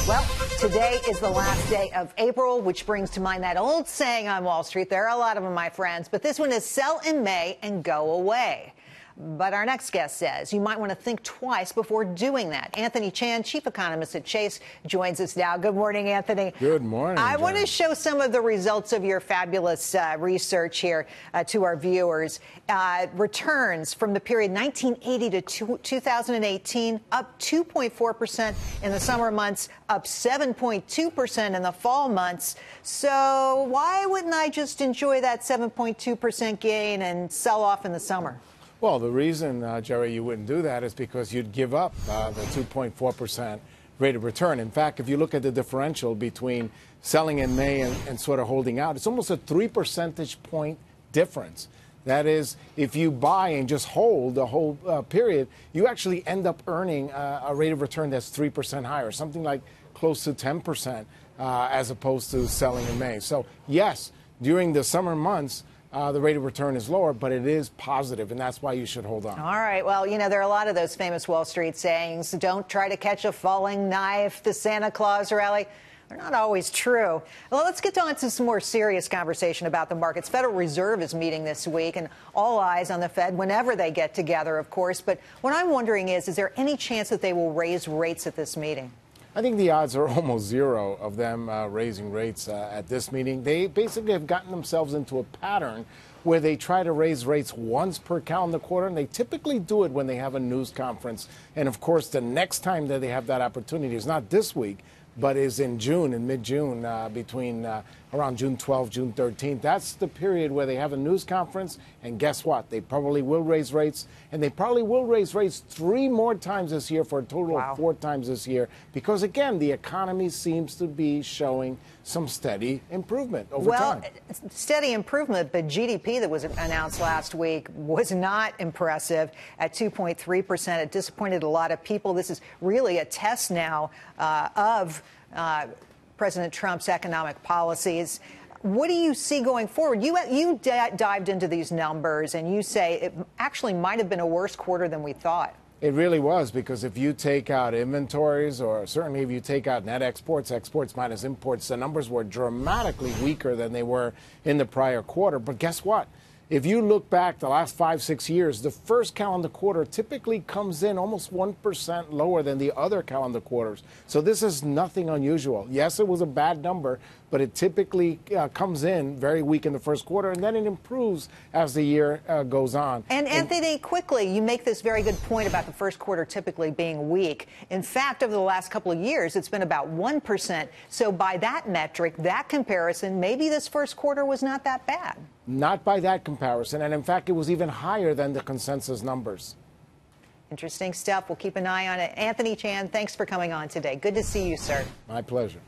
Well, today is the last day of April, which brings to mind that old saying on Wall Street. There are a lot of them, my friends, but this one is sell in May and go away. But our next guest says you might want to think twice before doing that. Anthony Chan, Chief Economist at Chase, joins us now. Good morning, Anthony. Good morning. I want to show some of the results of your fabulous research here to our viewers. Returns from the period 1980 to 2018, up 2.4% in the summer months, up 7.2% in the fall months. So why wouldn't I just enjoy that 7.2% gain and sell off in the summer? Well, the reason, Jerry, you wouldn't do that is because you'd give up the 2.4% rate of return. In fact, if you look at the differential between selling in May and sort of holding out, it's almost a 3 percentage point difference. That is, if you buy and just hold the whole period, you actually end up earning a rate of return that's 3% higher, something like close to 10% as opposed to selling in May. So, yes, during the summer months, the rate of return is lower, but it is positive, and that's why you should hold on. All right. Well, you know, there are a lot of those famous Wall Street sayings. Don't try to catch a falling knife, the Santa Claus rally. They're not always true. Well, let's get on to some more serious conversation about the markets. Federal Reserve is meeting this week, and all eyes on the Fed whenever they get together, of course. But what I'm wondering is there any chance that they will raise rates at this meeting? I think the odds are almost zero of them raising rates at this meeting. They basically have gotten themselves into a pattern where they try to raise rates once per calendar quarter, and they typically do it when they have a news conference. And, of course, the next time that they have that opportunity is not this week, but is in June, in mid-June, between around June 12th, June 13th. That's the period where they have a news conference, and guess what? They probably will raise rates, and they probably will raise rates 3 more times this year for a total of 4 times this year, because, again, the economy seems to be showing some steady improvement over time. Well, steady improvement, but GDP that was announced last week was not impressive at 2.3%. It disappointed a lot of people. This is really a test now of President Trump's economic policies. What do you see going forward? You dived into these numbers, and you say it actually might have been a worse quarter than we thought. It really was, because if you take out inventories, or certainly if you take out net exports, exports minus imports, the numbers were dramatically weaker than they were in the prior quarter. But guess what? If you look back the last 5-6 years, the first calendar quarter typically comes in almost 1% lower than the other calendar quarters. So this is nothing unusual. Yes, it was a bad number, but it typically comes in very weak in the first quarter, and then it improves as the year goes on. And Anthony, quickly, you make this very good point about the first quarter typically being weak. In fact, over the last couple of years, it's been about 1%. So by that metric, that comparison, maybe this first quarter was not that bad. Not by that comparison. And in fact, it was even higher than the consensus numbers. Interesting stuff. We'll keep an eye on it. Anthony Chan, thanks for coming on today. Good to see you, sir. My pleasure.